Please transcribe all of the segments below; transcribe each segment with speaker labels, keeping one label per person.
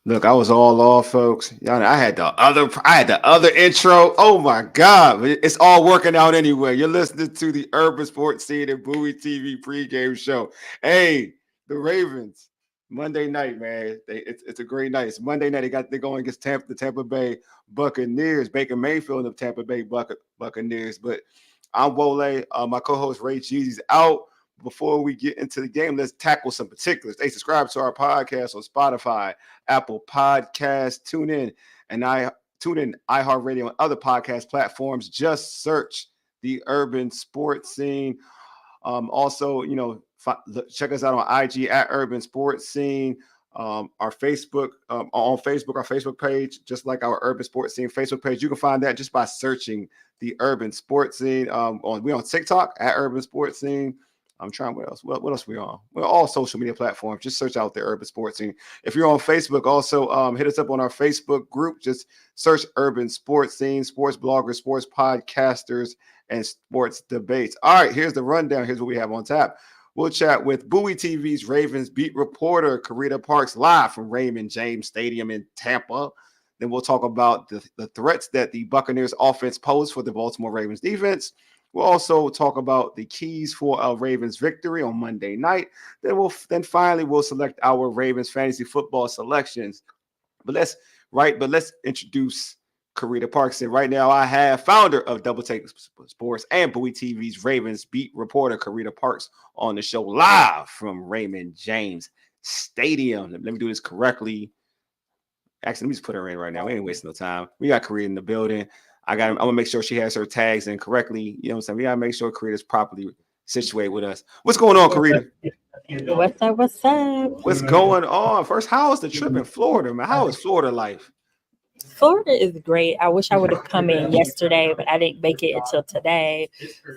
Speaker 1: Look, I was all off, folks. Y'all know, I had the other intro. Oh my God. But it's all working out anyway. You're listening to the Urban Sports Scene and Bowie TV pregame show. Hey, the Ravens, Monday night, man. It's a great night. It's Monday night. They're going against the Tampa Bay Buccaneers. Baker Mayfield and the Tampa Bay Buccaneers. But I'm Wole. My co-host Ray Jeezy's out. Before we get into the game, let's tackle some particulars. Hey, subscribe to our podcast on Spotify, Apple Podcasts, tune in iHeartRadio and other podcast platforms. Just search the Urban Sports Scene. Also, check us out on IG at Urban Sports Scene. Our Facebook on Facebook, our Facebook page, just like our Urban Sports Scene Facebook page. You can find that just by searching the Urban Sports Scene. We on TikTok at Urban Sports Scene. I'm trying what else? What else we on? We're all social media platforms. Just search out the Urban Sports Scene. If you're on Facebook, also hit us up on our Facebook group. Just search Urban Sports Scene, sports bloggers, sports podcasters, and sports debates. All right, here's the rundown. Here's what we have on tap. We'll chat with Bowie TV's Ravens beat reporter Carita Parks live from Raymond James Stadium in Tampa. Then we'll talk about the threats that the Buccaneers offense posed for the Baltimore Ravens defense. We'll also talk about the keys for a Ravens victory on Monday night. Then finally we'll select our Ravens fantasy football selections. But let's introduce Carita Parks. And right now I have founder of Double Take Sports and Bowie TV's Ravens beat reporter Carita Parks on the show live from Raymond James Stadium. Let me do this correctly. Actually, let me just put her in right now. We ain't wasting no time. We got Carita in the building. I'm gonna make sure she has her tags in correctly. You know what I'm saying? We gotta make sure Carita's properly situated with us. What's going on, Carita?
Speaker 2: What's up? What's up?
Speaker 1: What's going on? First, how is the trip in Florida, man? How is Florida life?
Speaker 2: Florida is great. I wish I would have come in yesterday, but I didn't make it until today.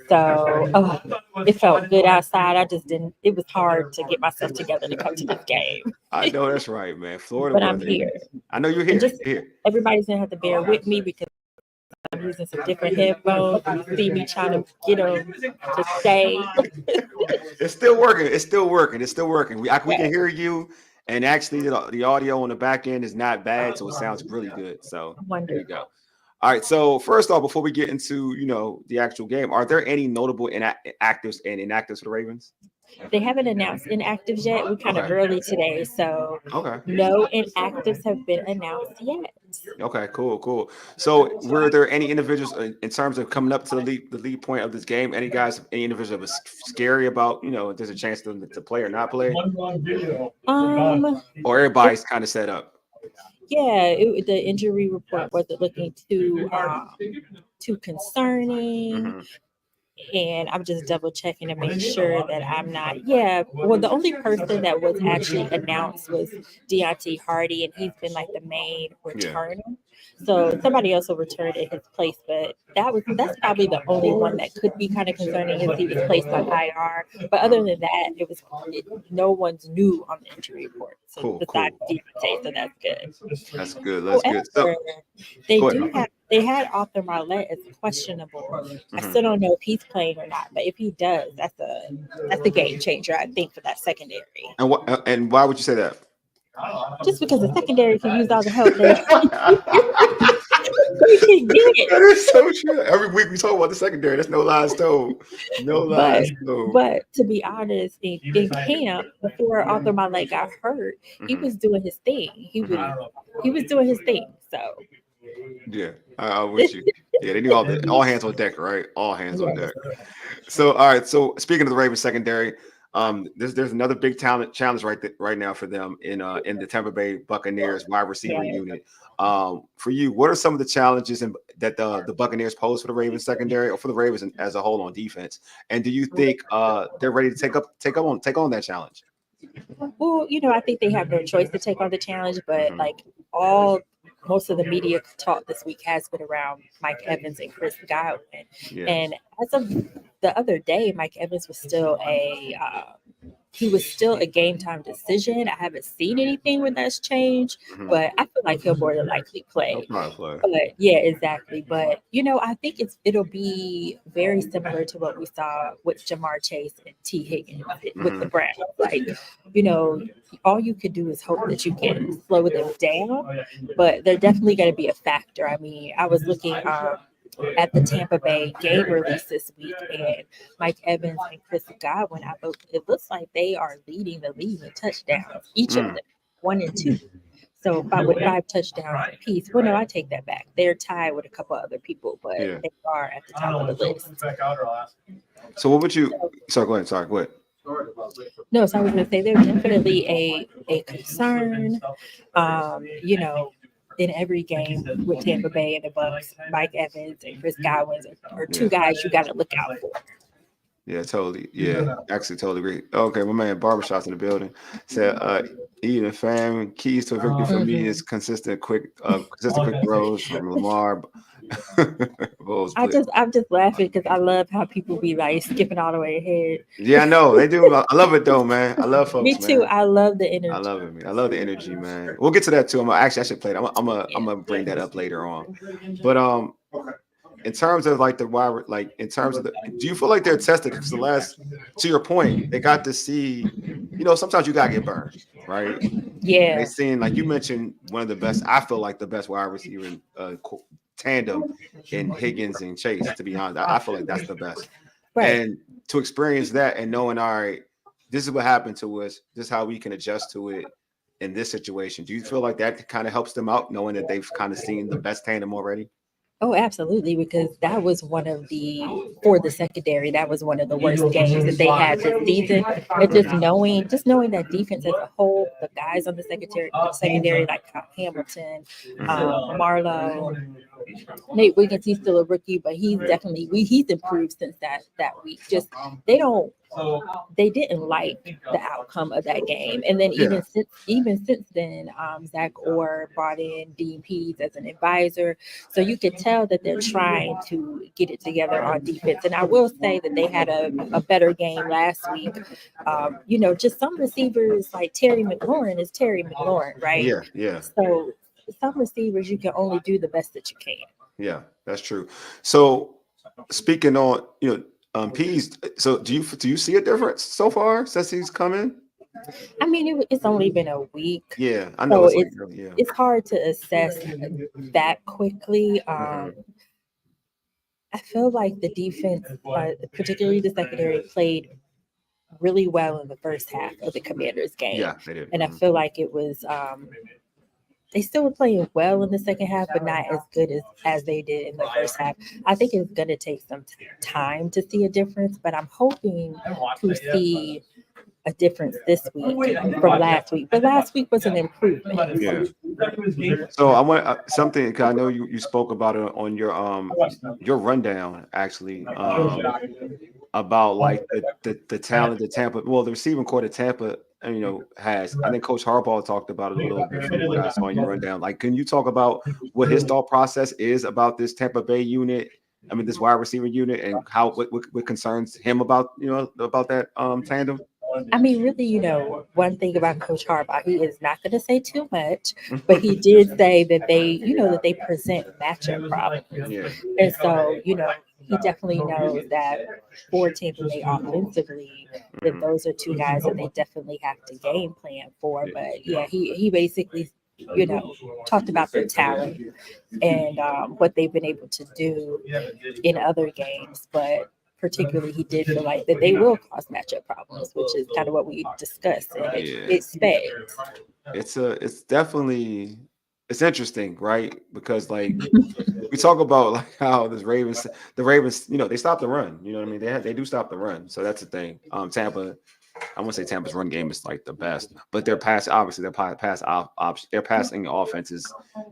Speaker 2: So it felt good outside. I just didn't. It was hard to get myself together to come to this game.
Speaker 1: I know that's right, man. Florida,
Speaker 2: but I'm here.
Speaker 1: I know you're here.
Speaker 2: Everybody's gonna have to bear with me because I'm using some different headphones. You see me trying to get them to stay.
Speaker 1: It's still working. We can hear you. And actually, the audio on the back end is not bad, so it sounds really good. So there you go. All right. So first off, before we get into the actual game, are there any notable actives and inactives for the Ravens?
Speaker 2: They haven't announced inactives yet. We're kind of early today, so no inactives have been announced yet.
Speaker 1: Okay, cool. So were there any individuals in terms of coming up to the lead point of this game? Any individuals that was scary about, there's a chance to play or not play? Or everybody's kind of set up?
Speaker 2: Yeah, the injury report wasn't looking too concerning. Mm-hmm. And I'm just double checking to make sure that I'm not. Yeah. Well, the only person that was actually announced was Deontay Hardy, and he's been like the main returner. Yeah. So somebody else will return in his place, but that's probably the only one that could be kind of concerning if he was placed on IR. But other than that, no one's new on the injury report. So besides Deontay, so that's good.
Speaker 1: That's good. So,
Speaker 2: they had Arthur Marlette as questionable. Mm-hmm. I still don't know if he's playing or not, but if he does, that's a game changer, I think, for that secondary.
Speaker 1: And why would you say that?
Speaker 2: Just because the secondary can use all the help they can get.
Speaker 1: That is so true. Every week we talk about the secondary. That's no lies told.
Speaker 2: But to be honest, in camp before Arthur Marlette got hurt, he was doing his thing. He was doing his thing. So.
Speaker 1: Yeah, I'm with you. Yeah, they do all hands on deck, right? All hands on deck. So, all right. So, speaking of the Ravens secondary, there's another big challenge right now for them in the Tampa Bay Buccaneers wide receiver unit. For you, what are some of the challenges that the Buccaneers pose for the Ravens secondary or for the Ravens as a whole on defense? And do you think they're ready to take on that challenge?
Speaker 2: Well, I think they have no choice to take on the challenge, but most of the media talk this week has been around Mike Evans and Chris Godwin. Yes. And as of the other day, Mike Evans was still a he was still a game time decision. I haven't seen anything where that's changed, but I feel like he'll more than likely play. But yeah, exactly. But I think it'll be very similar to what we saw with Jamar Chase and T. Higgins with the Browns. Like, all you could do is hope that you can slow them down, but they're definitely going to be a factor. I mean, I was looking at the Tampa Bay game release this week, and Mike Evans and Chris Godwin, it looks like they are leading the league in touchdowns, each of them, 1 and 2. So about with 5 touchdowns apiece. Well, no, I take that back. They're tied with a couple other people, but they are at the top of the list.
Speaker 1: So what would you? Sorry, go ahead. Sorry, go ahead.
Speaker 2: No, so I was going to say they're definitely a concern. In every game with Tampa Bay and the Bucs, Mike Evans and Chris Godwin are two guys you got to look out for.
Speaker 1: Yeah, totally. Yeah, actually, totally agree. Okay, my man Barbershop's in the building. Said, Eden fam, keys to a victory for me is consistent quick throws from Lamar.
Speaker 2: I'm just laughing because I love how people be like skipping all the way ahead.
Speaker 1: Yeah, I know they do. I love it though, man. I love folks.
Speaker 2: Me too.
Speaker 1: Man.
Speaker 2: I love the energy.
Speaker 1: I love it, man. I love the energy, man. We'll get to that too. I should play it. I'm gonna bring that up later on. But in terms of like in terms of do you feel like they're tested? Because to your point, they got to see, sometimes you gotta get burned, right?
Speaker 2: Yeah.
Speaker 1: They seen, like you mentioned, one of the best. I feel like the best wide receiver tandem in Higgins and Chase. To be honest, I feel like that's the best. Right. And to experience that and knowing, all right, this is what happened to us. This is how we can adjust to it in this situation. Do you feel like that kind of helps them out, knowing that they've kind of seen the best tandem already?
Speaker 2: Oh, absolutely, because that was for the secondary, that was one of the worst games that they had this season. And just knowing that defense as a whole, the guys on the secondary like Hamilton, Marlowe, Nate Wiggins, he's still a rookie, but he's improved since that week. Just they didn't like the outcome of that game. And then even since then, Zach Orr brought in Dean Pease as an advisor. So you could tell that they're trying to get it together on defense. And I will say that they had a better game last week. Just some receivers like Terry McLaurin is Terry McLaurin, right?
Speaker 1: Yeah.
Speaker 2: So some receivers, you can only do the best that you can.
Speaker 1: Yeah, that's true. So speaking on, Pease, so do you see a difference so far since he's come in?
Speaker 2: I mean, it's only been a week.
Speaker 1: Yeah, I know.
Speaker 2: So it's hard to assess that quickly. I feel like the defense, particularly the secondary, played really well in the first half of the Commanders game.
Speaker 1: Yeah, they did.
Speaker 2: And I feel like it was they still were playing well in the second half, but not as good as they did in the first half. I think it's going to take some time to see a difference, but I'm hoping to see a difference this week from last week. But last week was an improvement.
Speaker 1: Yeah. So I want something, because I know you spoke about it on your rundown, actually, about like the talent that Tampa, the receiving core that Tampa has. I think Coach Harbaugh talked about it a little bit from what I saw on your rundown. Like, can you talk about what his thought process is about this Tampa Bay unit? I mean, this wide receiver unit, and what concerns him about about that tandem?
Speaker 2: I mean, really, one thing about Coach Harbaugh, he is not going to say too much, but he did say that they present matchup problems.
Speaker 1: Yeah.
Speaker 2: And so, he definitely knows that for Tampa Bay offensively, that those are two guys that they definitely have to game plan for. But yeah, he basically, talked about their talent and what they've been able to do in other games. But particularly, he did feel like that they will cause matchup problems, which is kind of what we discussed and expect.
Speaker 1: It's definitely interesting, right? Because like we talk about like how the Ravens, they stop the run. You know what I mean? They do stop the run. So that's the thing. Tampa, I won't say Tampa's run game is like the best, but their passing offense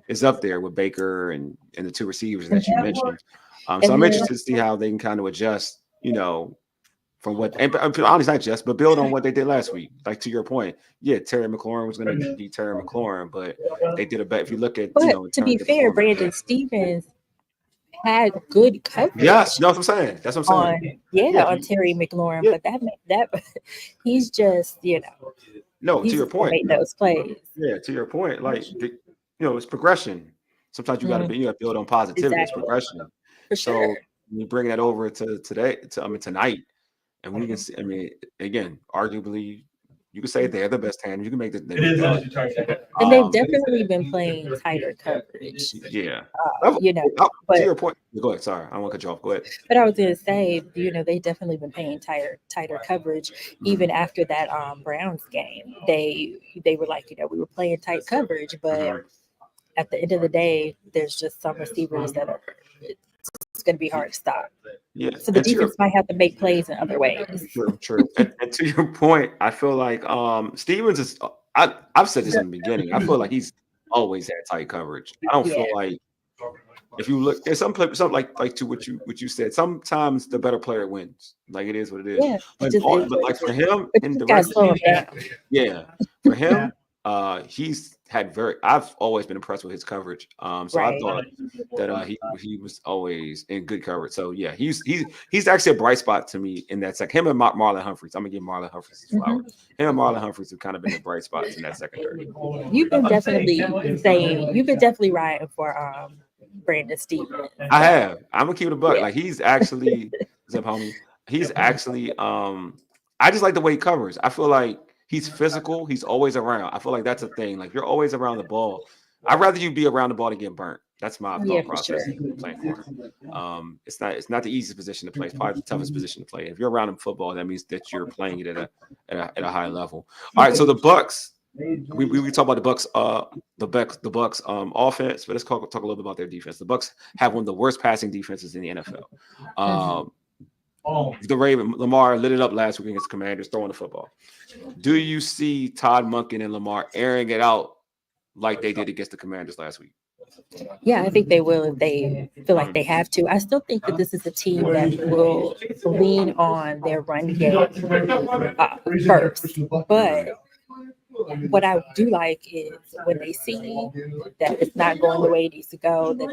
Speaker 1: is up there with Baker and the two receivers that you mentioned. So I'm interested to see how they can kind of adjust, from what, and honestly, not just, but build on what they did last week. Like to your point, yeah, Terry McLaurin was going to be Terry McLaurin, but they did a bet. If you look at,
Speaker 2: to be fair, Brandon Stevens had good coverage.
Speaker 1: Yes, no, that's what I'm saying. That's what I'm saying.
Speaker 2: On Terry McLaurin, but that he's just
Speaker 1: No, to
Speaker 2: he's
Speaker 1: your
Speaker 2: just gonna
Speaker 1: point.
Speaker 2: make those plays.
Speaker 1: Yeah, to your point. Like it's progression. Sometimes you got to build on positivity. It's
Speaker 2: Exactly.
Speaker 1: progression.
Speaker 2: For
Speaker 1: So
Speaker 2: sure.
Speaker 1: you bring that over to tonight, and we can see. I mean, again, arguably, you could say they're the best hand. You can make the
Speaker 2: And they've definitely been playing tighter coverage.
Speaker 1: Yeah.
Speaker 2: To
Speaker 1: your point. Go ahead. Sorry, I don't want to cut you off. Go ahead.
Speaker 2: But I was going to say, they definitely been playing tighter coverage. Even after that Browns game, they were like, we were playing tight coverage, but at the end of the day, there's just some receivers that it's going to be hard to stop.
Speaker 1: Yeah.
Speaker 2: So the defense might have to make plays in other ways.
Speaker 1: True. and to your point, I feel like Stevens is. I've said this in the beginning. I feel like he's always had tight coverage. I don't feel like if you look, there's something like to what you said. Sometimes the better player wins. Like it is what it is.
Speaker 2: Yeah,
Speaker 1: but like for him, in for him, he's had I've always been impressed with his coverage. So I thought that he was always in good coverage. So yeah, he's actually a bright spot to me in that second. Him and Marlon Humphreys. I'm gonna give Marlon Humphreys his flowers. Him and Marlon Humphreys have kind of been the bright spots in that secondary.
Speaker 2: You've been definitely riding for Brandon Stevens.
Speaker 1: I have. I'm gonna keep it a buck. Like he's actually homie. He's actually I just like the way he covers. I feel like he's physical. He's always around. I feel like that's a thing. Like you're always around the ball. I'd rather you be around the ball than get burnt. That's my thought process. Sure. Playing for him. It's not the easiest position to play. It's probably the toughest position to play. If you're around in football, that means that you're playing it at a high level. All right. So the Bucs. We talk about the Bucs. The Bucs offense. But let's talk a little bit about their defense. The Bucs have one of the worst passing defenses in the NFL. The Lamar lit it up last week against Commanders throwing the football. Do you see Todd Monken and Lamar airing it out like they did against the Commanders last week?
Speaker 2: Yeah, I think they will if they feel like they have to. I still think that this is a team that will lean on their run game first. But what I do like is when they see that it's not going the way it needs to go, that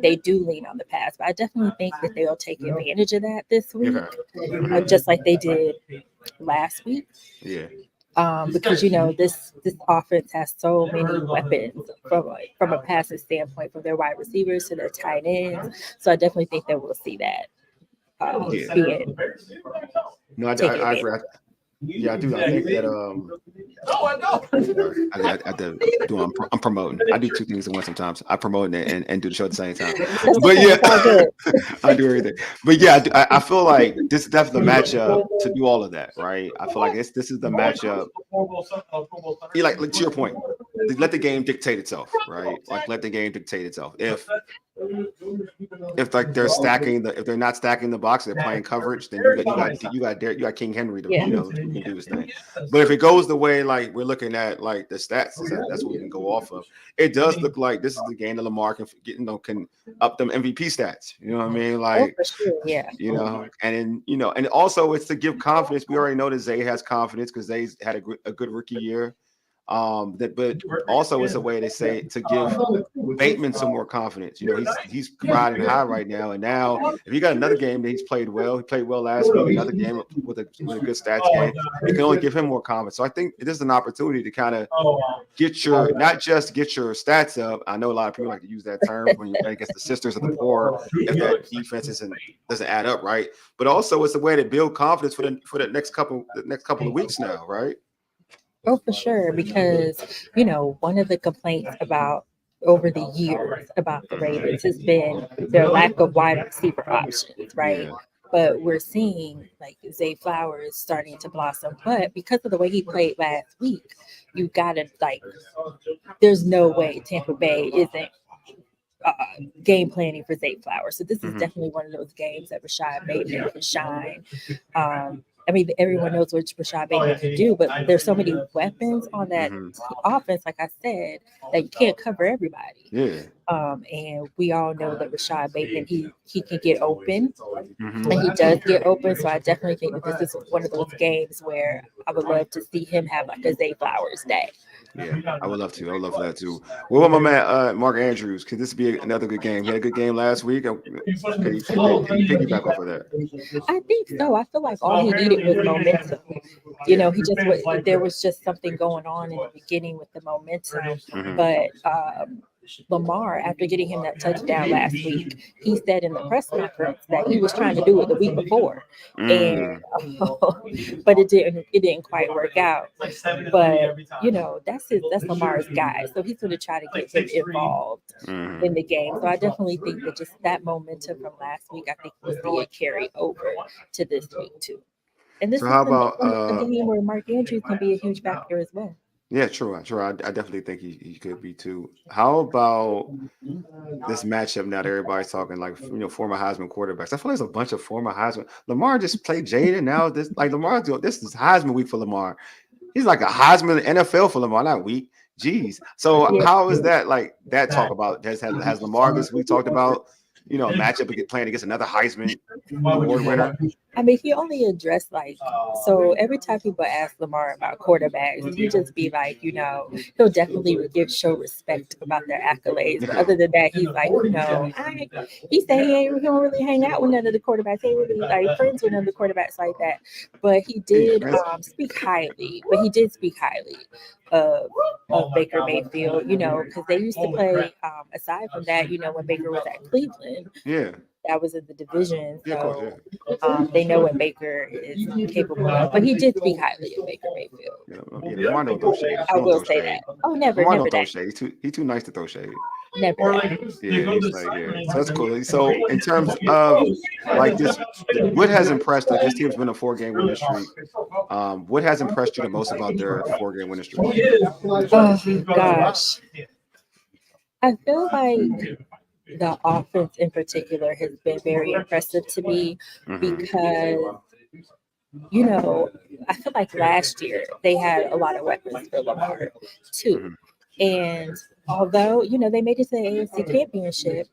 Speaker 2: they do lean on the pass. But I definitely think that they'll take advantage of that this week, just like they did last week.
Speaker 1: Yeah.
Speaker 2: Because this offense has so many weapons from a passing standpoint, from their wide receivers to their tight ends. So I definitely think that we'll see that.
Speaker 1: Yeah, I do. I think that I'm promoting. I do two things at once sometimes. I promote and do the show at the same time. But yeah, I do everything. But yeah, I feel like this is definitely the matchup to do all of that, right? I feel like this is the matchup. Like to your point, let the game dictate itself, right? Like let the game dictate itself. If like if they're not stacking the box, they're playing coverage, then you got King Henry to who can do his thing. But if it goes the way like we're looking at like the stats, that's what we can go off of. It does look like this is the game that Lamar can can up them MVP stats. You know what I mean? Like
Speaker 2: for sure, yeah.
Speaker 1: And then and also it's to give confidence. We already know that Zay has confidence because Zay's had a good rookie year. But also it's a way they say to give Bateman some more confidence. He's riding high right now, and now if he got another game that he's played well, he played well last week. Another game with a good stats game, it can only give him more confidence. So I think this is an opportunity to kind of not just get your stats up. I know a lot of people like to use that term when you're against the sisters of the poor if that defense doesn't add up, right? But also it's a way to build confidence for the next couple of weeks now, right?
Speaker 2: Oh, for sure. Because, one of the complaints about over the years about the Ravens has been their lack of wide receiver options, right? Yeah. But we're seeing like Zay Flowers starting to blossom. But because of the way he played last week, you got to there's no way Tampa Bay isn't game planning for Zay Flowers. So this is definitely one of those games that Rashad Bateman can shine. I mean, everyone knows what Rashad Bateman can do, but there's so many weapons on that offense, like I said, that you can't cover everybody.
Speaker 1: Yeah.
Speaker 2: And we all know that Rashad Bateman, he can get open,
Speaker 1: Mm-hmm.
Speaker 2: and he does get open. So I definitely think that this is one of those games where I would love to see him have like a Zay Flowers day.
Speaker 1: Yeah, I would love to. I would love for that too. What about my man Mark Andrews? Could this be another good game? He had a good game last week. Could he piggyback off of that?
Speaker 2: I think so. I feel like all he needed was momentum. You know, there was just something going on in the beginning with the momentum.
Speaker 1: Mm-hmm.
Speaker 2: But Lamar, after getting him that touchdown last week, he said in the press conference that he was trying to do it the week before, and but it didn't quite work out. But you know, that's Lamar's guy, so he's going to try to get him involved in the game. So I definitely think that just that momentum from last week, I think we'll see it carry over to this week too. And this
Speaker 1: So
Speaker 2: is
Speaker 1: how about
Speaker 2: a game where Mark Andrews can be a huge factor as well.
Speaker 1: yeah, true. I definitely think he could be too. How about this matchup now that everybody's talking like former Heisman quarterbacks? I feel like there's a bunch of former Heisman. Lamar just played Jaden. Now this is Heisman week for Lamar. He's like a Heisman NFL for Lamar, not week. Jeez. So how is that like that talk about has Lamar this week talked about a matchup playing against another Heisman award winner?
Speaker 2: I mean, he only addressed so every time people ask Lamar about quarterbacks, he just be like, he'll definitely show respect about their accolades. But other than that, he's like, he said he don't really hang out with none of the quarterbacks. He ain't really like friends with none of the quarterbacks like that. But he did speak highly. But he did speak highly of Baker Mayfield, because they used to play. Aside from that, when Baker was at Cleveland, that was in the division. So they know what Baker is capable of. But he did speak highly of Baker Mayfield.
Speaker 1: Lamar don't throw shade.
Speaker 2: I will say that. Oh, never
Speaker 1: throw shade. He's too nice to throw shade.
Speaker 2: Never.
Speaker 1: Yeah, he's like, So that's cool. So in terms of like this, what has impressed this team's been a 4-game winning streak. What has impressed you the most about their 4-game winning streak?
Speaker 2: Oh gosh. I feel like the offense in particular has been very impressive to me because, I feel like last year they had a lot of weapons for Lamar too. And although, they made it to the AFC Championship,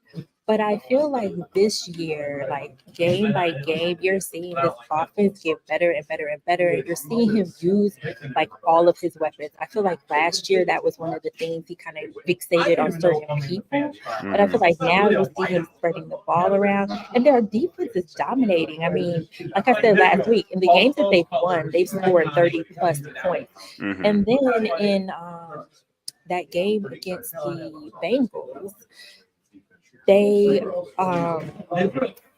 Speaker 2: but I feel like this year, like game by game, you're seeing this offense get better and better and better. You're seeing him use like all of his weapons. I feel like last year that was one of the things he kind of fixated on certain people. But I feel like now you see him spreading the ball around, and their defense is dominating. I mean, like I said last week, in the games that they've won, they've scored 30 plus points. And then in that game against the Bengals, they I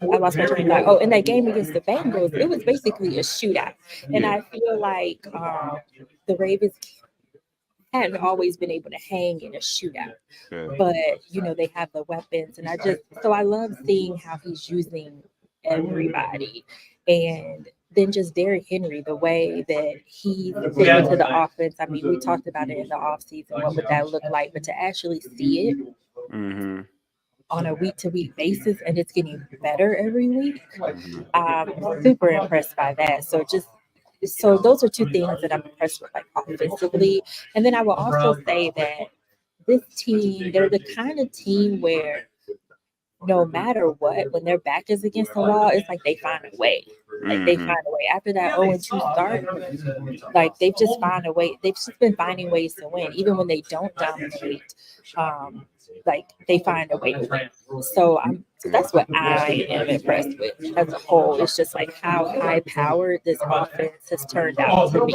Speaker 2: lost my train of thought. Oh, in that game against the Bengals, it was basically a shootout. And I feel like the Ravens hadn't always been able to hang in a shootout. But, they have the weapons. And I love seeing how he's using everybody. And then just Derrick Henry, the way that he fit into the offense. I mean, we talked about it in the offseason. What would that look like? But to actually see it on a week-to-week basis, and it's getting better every week. I'm super impressed by that. So those are two things that I'm impressed with, like offensively. And then I will also say that this team, they're the kind of team where no matter what, when their back is against the wall, it's like they find a way. Like they find a way. After that 0-2 start, like they've just found a way. They've just been finding ways to win, even when they don't dominate. Like they find a way to win. So that's what I am impressed with as a whole. It's just like how high powered this offense has turned out to be.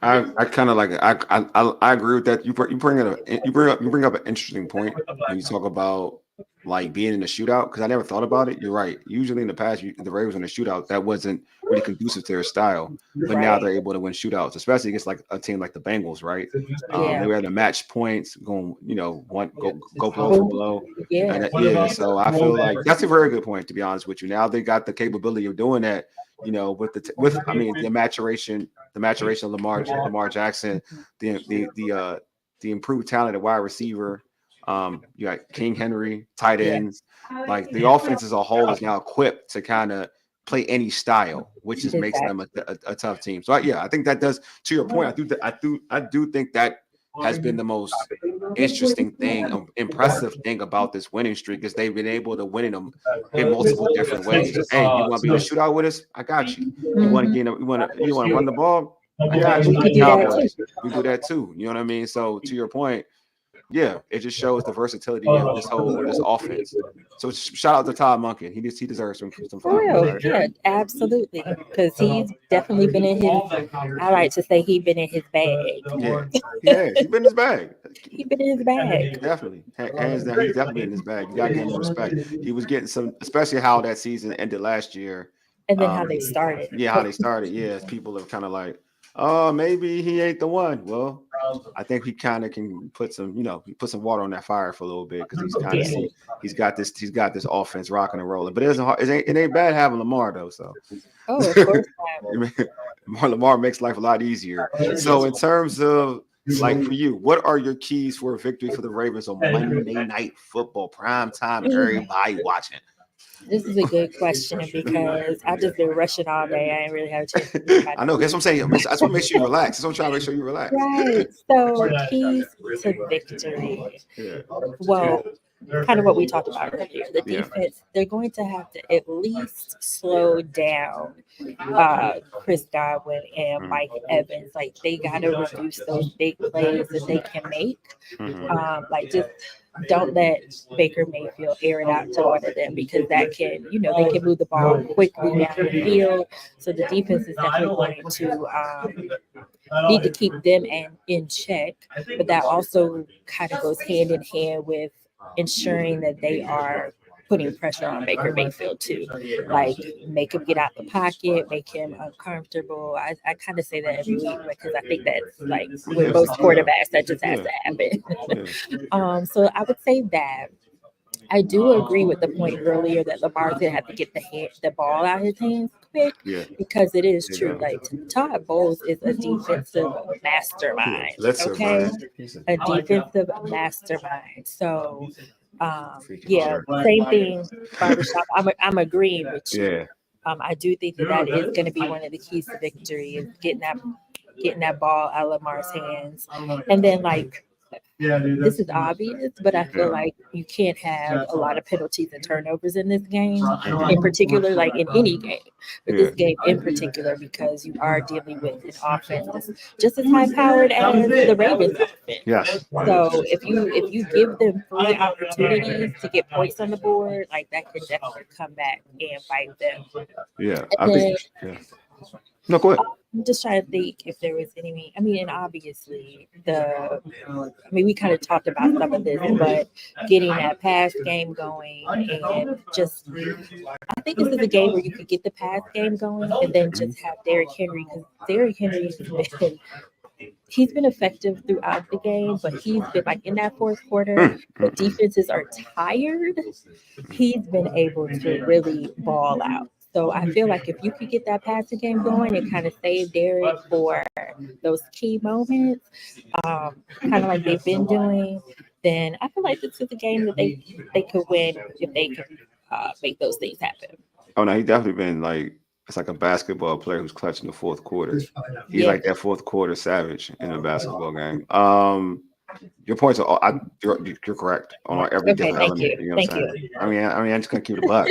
Speaker 1: I kind of like it. I agree with that. You bring up an interesting point when you talk about like being in a shootout, because I never thought about it. You're right. Usually in the past, the Ravens in a shootout, that wasn't really conducive to their style. But now they're able to win shootouts, especially against like a team like the Bengals, right? They were able to match points, going, go blow for blow. So I feel like that's a very good point, to be honest with you. Now they got the capability of doing that, with the maturation of Lamar Jackson, the improved talent at wide receiver. You got King Henry, tight ends. Like the offense as a whole is now equipped to kind of play any style, which makes them a tough team. So I think that does, to your point. I do think that has been the most impressive thing about this winning streak is they've been able to win them in multiple different ways. Hey, you want to be in a shootout with us? I got you. You want to get you want to run the ball? I got you.
Speaker 2: We
Speaker 1: Cowboys, we do that too. You know what I mean? So to your point, yeah, it just shows the versatility of this offense. So shout out to Todd Monken. He deserves some
Speaker 2: For real,
Speaker 1: right?
Speaker 2: yeah, absolutely. Because he's definitely been in his. I like to say he's been in his bag.
Speaker 1: Yeah, he's been in his bag.
Speaker 2: He's been in his bag.
Speaker 1: Definitely, hands down, he's definitely in his bag. You gotta give him respect. He was getting some, especially how that season ended last year,
Speaker 2: and then how they started.
Speaker 1: Yeah, how they started. Yeah, people are kind of like, oh, maybe he ain't the one. Well, I think he kind of can put some water on that fire for a little bit because he's kind of he's got this offense rocking and rolling. But it ain't bad having Lamar though. So,
Speaker 2: of course
Speaker 1: not. Lamar makes life a lot easier. So, in terms of like for you, what are your keys for a victory for the Ravens on Monday Night Football, prime time, everybody watching?
Speaker 2: This is a good question because I've just been rushing all day. I didn't really have a chance to
Speaker 1: think about it. I know. That's what I'm saying. I just want to make sure you relax. That's what I'm trying to make sure you relax.
Speaker 2: Right. So keys to victory. Yeah. Well, kind of what we talked about earlier. The defense, they're going to have to at least slow down Chris Godwin and Mike Evans. Like they got to reduce those big plays that they can make. Like just don't let Baker Mayfield air it out to one of them because that can, they can move the ball quickly down the field. So the defense is definitely going to need to keep them in check. But that also kind of goes hand in hand with ensuring that they are putting pressure on Baker Mayfield too. Like make him get out the pocket, make him uncomfortable. I kind of say that every week because I think that's like with most quarterbacks that just has to happen. So I would say that I do agree with the point earlier that Lamar's gonna have to get the ball out of his hands quick because it is true. Like Todd Bowles is a defensive mastermind. Okay, a defensive mastermind. So same thing. Barbershop. I'm agreeing with you. I do think that is going to be one of the keys to victory is getting that ball out of Lamar's hands, and then like. This is obvious, but I feel like you can't have a lot of penalties and turnovers in this game, in particular, like in any game, but this game in particular, because you are dealing with an offense that's just as high powered as the Ravens offense.
Speaker 1: Yes.
Speaker 2: So if you give them 3 opportunities to get points on the board, like that could definitely come back and bite them.
Speaker 1: Yeah, I think. Yeah. No, go ahead.
Speaker 2: I'm just trying to think if there was any. I mean, and obviously we kind of talked about some of this, but getting that pass game going and just, I think this is a game where you could get the pass game going and then just have Derrick Henry, because Derrick Henry he's been effective throughout the game, but he's been like in that fourth quarter, the defenses are tired. He's been able to really ball out. So I feel like if you could get that passing game going and kind of save Derrick for those key moments, kind of like they've been doing, then I feel like this is a game that they could win if they can make those things happen.
Speaker 1: Oh no, he's definitely been like, it's like a basketball player who's clutch in the fourth quarter. He's like that fourth quarter savage in a basketball game. Your points are you're correct on every different element. You know what I'm saying? I mean, I'm just gonna keep it a buck.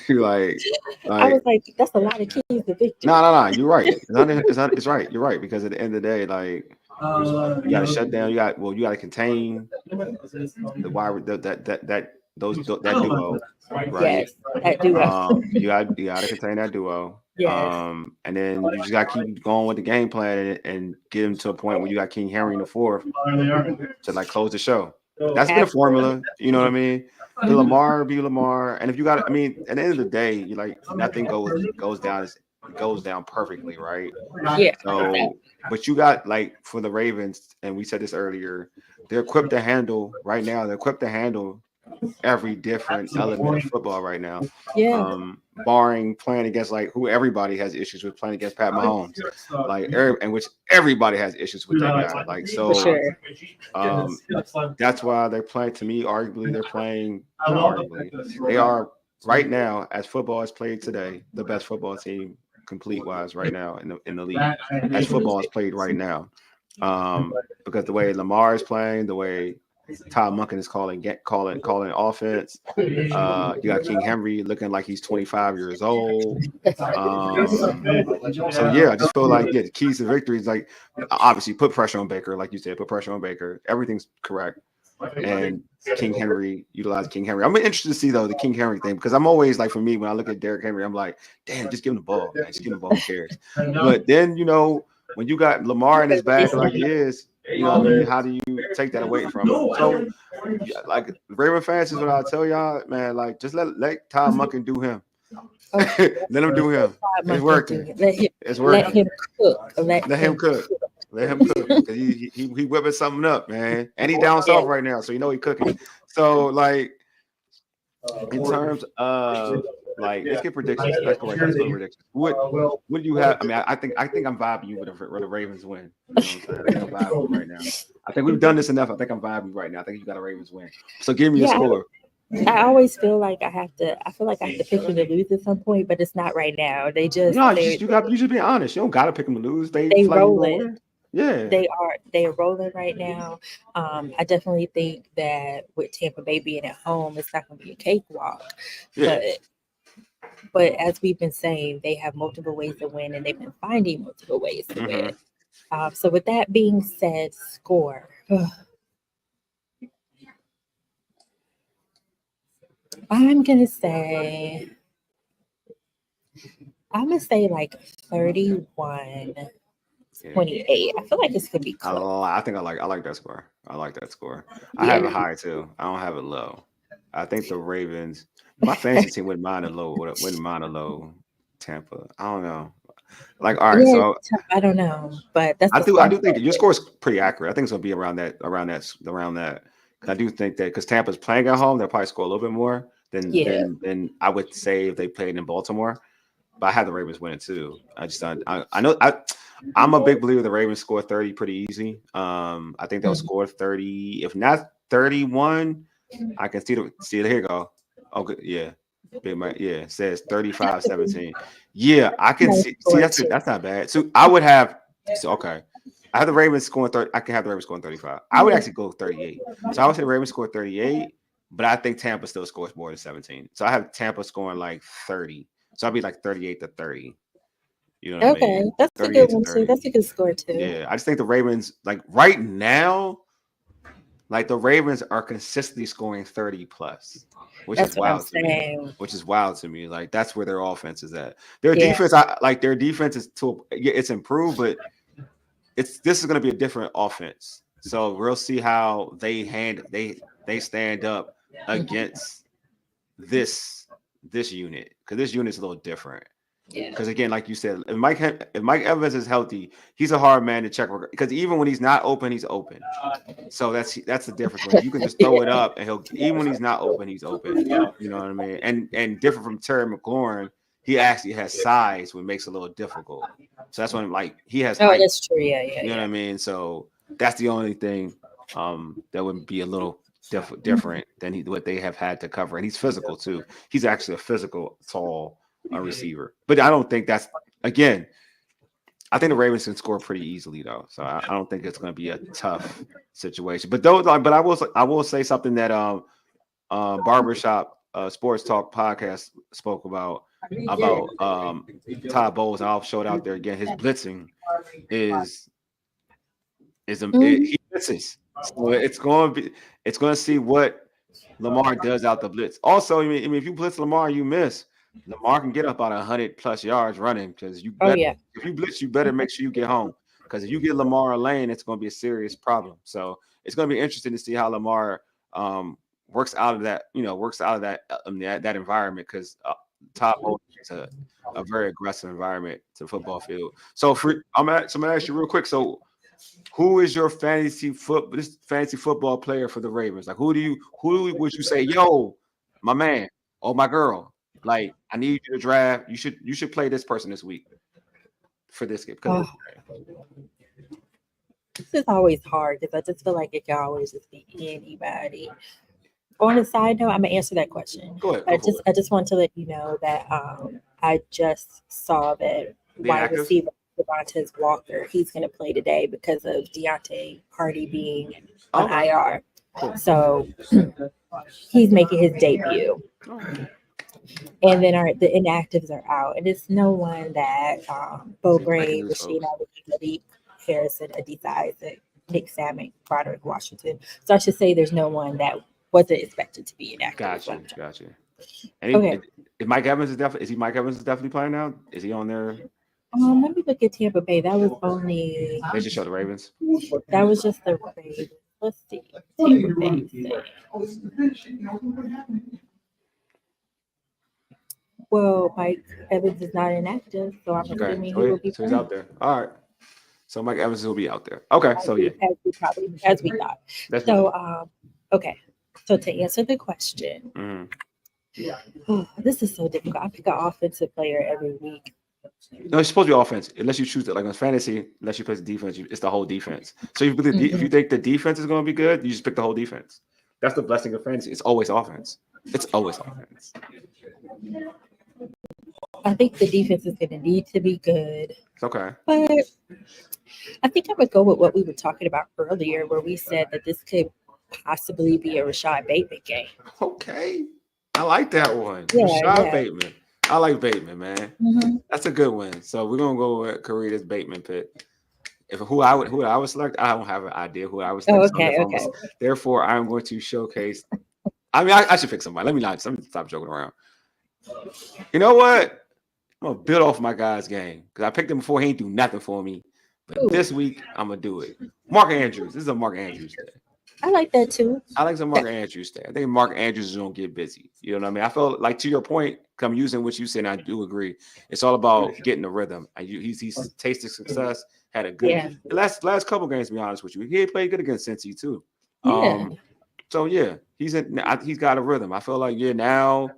Speaker 1: like
Speaker 2: I was like, that's a lot of keys to victory.
Speaker 1: No. You're right. It's right. You're right, because at the end of the day, like you got to shut down. You got to contain the wide that duo. Right.
Speaker 2: Yes, that duo.
Speaker 1: You got to contain that duo.
Speaker 2: Yes.
Speaker 1: And then you just got to keep going with the game plan and get him to a point where you got King Henry in the fourth to like close the show. That's been a formula. You know what I mean? The Lamar be Lamar, and if you got, I mean, at the end of the day, you like nothing goes down perfectly, right?
Speaker 2: Yeah.
Speaker 1: So, but you got like for the Ravens, and we said this earlier, they're equipped to handle right now. They're equipped to handle every different element of football right now.
Speaker 2: Yeah.
Speaker 1: Barring playing against like who everybody has issues with, playing against Pat Mahomes, like and which everybody has issues with that guy. Like so, that's why they're playing. To me, arguably, they're playing. They are right now, as football is played today, the best football team complete wise right now in the league as football is played right now. Because the way Lamar is playing, the way Todd Monken is calling offense. You got King Henry looking like he's 25 years old. So yeah, I just feel like the keys to victory is like obviously put pressure on Baker, like you said, put pressure on Baker. Everything's correct. And King Henry, utilize King Henry. I'm interested to see though the King Henry thing because I'm always like, for me, when I look at Derrick Henry, I'm like, damn, just give him the ball, man. Just give him the ball. Who cares? But then when you got Lamar in his bag like he is, how do you take that away from him? So, like Raven fans is what I'll tell y'all, man. Like, just let Todd Monken do him. Let him do him. It's working. It's working.
Speaker 2: Let him cook.
Speaker 1: Let him cook. Let him cook because he whipping something up, man. And he down south right now, so he cooking. So like, in terms of like, let's get predictions. Let's go right to predictions. What do you have? I mean, I think I'm vibing you with the Ravens win. You know what I'm saying? I think I'm vibing right now. I think we've done this enough. I think I'm vibing right now. I think you got a Ravens win. So give me a score.
Speaker 2: I always feel like I feel like I have to pick them to lose at some point, but it's not right now. They just
Speaker 1: you just be honest. You don't gotta pick them to lose. They
Speaker 2: rolling.
Speaker 1: Yeah,
Speaker 2: they are rolling right now. I definitely think that with Tampa Bay being at home, it's not going to be a cakewalk. Yeah. But as we've been saying, they have multiple ways to win, and they've been finding multiple ways to win. So with that being said, score. I'm gonna say like 31-28. I feel like it's gonna be close.
Speaker 1: I think I like that score. I like that score. I have it high too. I don't have it low. I think the Ravens, my fantasy team wouldn't mind a low Tampa. I don't know. Like, all right, so
Speaker 2: I don't know, but that's
Speaker 1: I do think your score is pretty accurate. I think it's gonna be around that. I do think that because Tampa's playing at home, they'll probably score a little bit more than I would say if they played in Baltimore. But I have the Ravens winning too. I know I'm a big believer the Ravens score 30 pretty easy. I think they'll score 30, if not 31. I can see it. Here you go. Okay, yeah. It says 35-17. Yeah, I can see that's not bad. So I would have okay. I have the Ravens scoring 30. I can have the Ravens scoring 35. I would actually go 38. So I would say the Ravens score 38, but I think Tampa still scores more than 17. So I have Tampa scoring like 30. So I'd be like 38-30. You know what I mean?
Speaker 2: That's a good one too. That's a good score too.
Speaker 1: Yeah, I just think the Ravens, like right now, like the Ravens are consistently scoring 30 plus, which is wild to me. Which is wild to me. Like that's where their offense is at. Their defense, their defense is it's improved, but this is going to be a different offense. So we'll see how they stand up against this unit, because this unit is a little different. Yeah. Because again, like you said, if Mike Evans is healthy, he's a hard man to check. Because even when he's not open, he's open. So that's the difference. When you can just throw it up, and even when he's not open, he's open. You know what I mean? And different from Terry McLaurin, he actually has size, which makes it a little difficult. So that's when he has.
Speaker 2: Oh, height. That's true. Yeah.
Speaker 1: You know what I mean? So that's the only thing that would be a little different than what they have had to cover. And he's physical too. He's actually a physical, tall receiver. But I don't think that's, again, I think the Ravens can score pretty easily though. So I don't think it's going to be a tough situation. But I will say something that Barbershop Sports Talk podcast spoke about Todd Bowles, and I'll show it out there again. His blitzing is he blitzes. So it's going to see what Lamar does out the blitz. Also, I mean, if you blitz Lamar, you miss. Lamar can get up about 100+ yards running, because if you blitz, you better make sure you get home, because if you get Lamar a lane, it's going to be a serious problem. So it's going to be interesting to see how Lamar works out of that that environment, because Todd Bowles is a very aggressive environment to the football field. So I'm going to ask you real quick. So who is your fantasy football player for the Ravens? Like who would you say, yo, my man or my girl? Like, I need you to draft. You should play this person this week for this game.
Speaker 2: This is always hard, because I just feel like it can always just be anybody. On a side note, I'm gonna answer that question.
Speaker 1: Go ahead.
Speaker 2: I just want to let you know that I just saw that wide receiver. Devontae Walker. He's going to play today because of Deontay Hardy being on
Speaker 1: Okay.
Speaker 2: IR.
Speaker 1: Cool.
Speaker 2: So he's making his debut.
Speaker 1: Okay.
Speaker 2: And then the inactives are out. And it's no one that Bo Gray,
Speaker 1: news,
Speaker 2: Rashida
Speaker 1: folks.
Speaker 2: Ali, Harrison, Adisa Isaac, Nick Samick, Broderick Washington. So I should say there's no one that wasn't expected to be inactive.
Speaker 1: Gotcha. And
Speaker 2: Okay.
Speaker 1: Mike Evans is definitely playing now? Is he on there?
Speaker 2: Let me look at Tampa Bay. That was only.
Speaker 1: They just show the Ravens.
Speaker 2: That was just the Ravens. Let's see. Tampa Bay. Well, Mike Evans is not inactive, so I'm assuming he will be.
Speaker 1: So he's out there. All right. So Mike Evans will be out there. Okay. So yeah.
Speaker 2: As we thought. Okay. So to answer the question, this is so difficult. I pick an offensive player every week.
Speaker 1: No, it's supposed to be offense. Unless you choose it, like on fantasy, unless you play the defense, it's the whole defense. So if you think the defense is going to be good, you just pick the whole defense. That's the blessing of fantasy. It's always offense. It's always offense.
Speaker 2: I think the defense is going to need to be good.
Speaker 1: Okay.
Speaker 2: But I think I would go with what we were talking about earlier, where we said that this could possibly be a Rashad Bateman game.
Speaker 1: Okay. I like that one.
Speaker 2: Yeah,
Speaker 1: Rashad Bateman. I like Bateman, man.
Speaker 2: Mm-hmm.
Speaker 1: That's a good one. So we're gonna go with Carita's Bateman pick. Who I would select, I don't have an idea who I would select.
Speaker 2: Okay.
Speaker 1: Therefore, I'm going to showcase. I mean, I should pick somebody. Let me stop joking around. You know what? I'm gonna build off my guy's game because I picked him before. He ain't do nothing for me, but this week I'm gonna do it. Mark Andrews. This is a Mark Andrews day.
Speaker 2: I like that too.
Speaker 1: I like some Mark Andrews day. I think Mark Andrews is gonna get busy. You know what I mean? I felt like, to your point, I'm using what you said, and I do agree. It's all about getting the rhythm. He's tasted success. Had a good the last couple games. To be honest with you, he played good against Cincy too. So yeah, he's got a rhythm. I feel like now,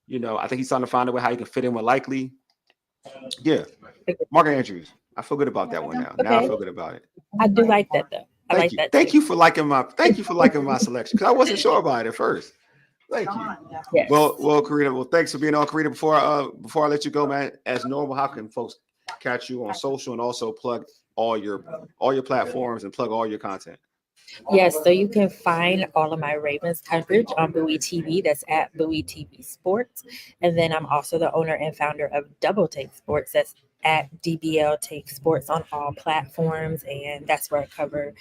Speaker 1: I think he's starting to find a way how he can fit in with Likely. Yeah, Mark Andrews. I feel good about that one now. Now I feel good about it.
Speaker 2: I do like that though.
Speaker 1: Thank you for liking my selection, because I wasn't sure about it at first. Thank you.
Speaker 2: Yes.
Speaker 1: Well, Carita. Well, thanks for being on, Carita. Before I let you go, man, as normal, how can folks catch you on social and also plug all your platforms and plug all your content?
Speaker 2: Yes, so you can find all of my Ravens coverage on Bowie TV. That's at Bowie TV Sports. And then I'm also the owner and founder of Double Take Sports. That's at DBL Take Sports on all platforms. And that's where I cover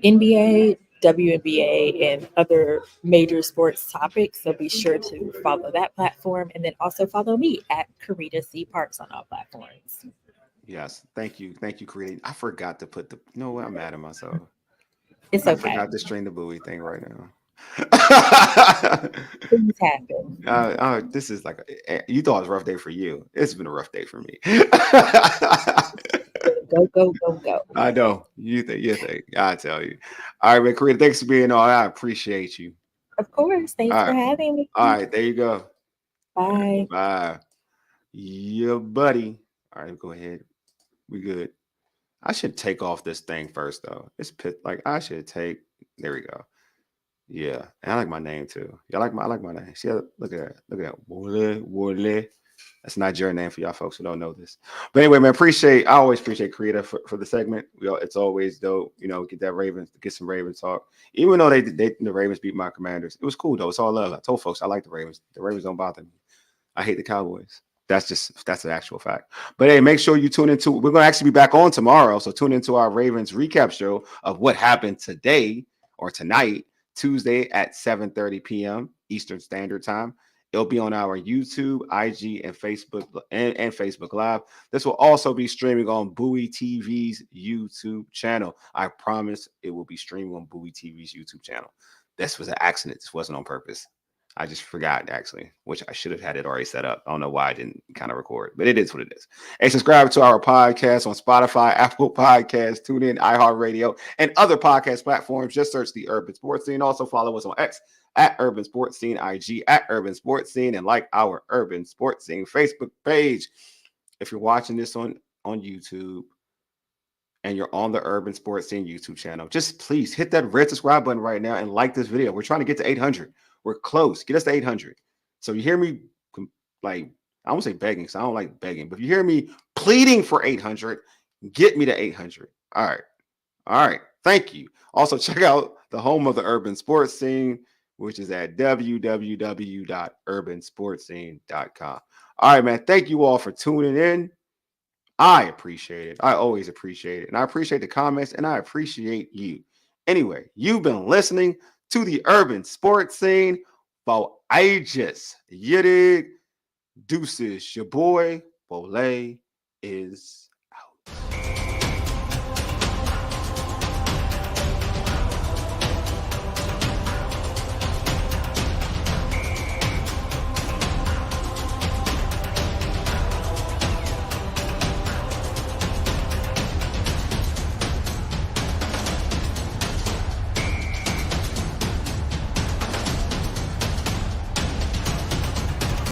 Speaker 2: NBA, WNBA, and other major sports topics. So be sure to follow that platform. And then also follow me at Carita C. Parks on all platforms.
Speaker 1: Yes. Thank you. Thank you, Carita. I forgot to put I'm mad at myself.
Speaker 2: It's okay.
Speaker 1: I forgot to string the Bowie thing right now.
Speaker 2: Things happen.
Speaker 1: This is like you thought it was a rough day for you. It's been a rough day for me.
Speaker 2: Go.
Speaker 1: I know. You think. I tell you. All right, man, Carita, thanks for being on. I appreciate you.
Speaker 2: Of course. Thanks for having me.
Speaker 1: All right, there you go.
Speaker 2: Bye.
Speaker 1: Bye. Yeah, buddy. All right, go ahead. We good. I should take off this thing first, though. It's I should take. There we go. Yeah, and I like my name too. I like my name. See, look at that. Wole. That's a Nigerian name for y'all folks who don't know this. But anyway, man, I always appreciate Carita for the segment. It's always dope. Get some Ravens talk. Even though the Ravens beat my Commanders, it was cool though. It's all love. I told folks I like the Ravens. The Ravens don't bother me. I hate the Cowboys. That's an actual fact. But hey, make sure you tune into. We're going to actually be back on tomorrow, so tune into our Ravens recap show of what happened today or tonight, Tuesday at 7:30 p.m. Eastern Standard Time. It'll be on our YouTube, IG, and Facebook and Facebook Live. This will also be streaming on Bowie TV's YouTube channel. I promise it will be streaming on Bowie TV's YouTube channel. This was an accident. This wasn't on purpose. I just forgot, actually, which I should have had it already set up. I don't know why I didn't kind of record, but it is what it is. And subscribe to our podcast on Spotify, Apple Podcasts, TuneIn, iHeartRadio, and other podcast platforms. Just search the Urban Sports Scene. Also follow us on X at Urban Sports Scene, IG at Urban Sports Scene, and like our Urban Sports Scene Facebook page. If you're watching this on YouTube and you're on the Urban Sports Scene YouTube channel, just please hit that red subscribe button right now and like this video. We're trying to get to 800. We're close. Get us to 800. So you hear me, I won't say begging, because I don't like begging, but if you hear me pleading for 800, Get me to 800. All right. All right. Thank you. Also, check out the home of the urban sports scene, which is at www.urbansportscene.com. All right, man. Thank you all for tuning in. I appreciate it. I always appreciate it. And I appreciate the comments and I appreciate you. Anyway, you've been listening to the urban sports scene for ages. You dig? Deuces, your boy, Bowie is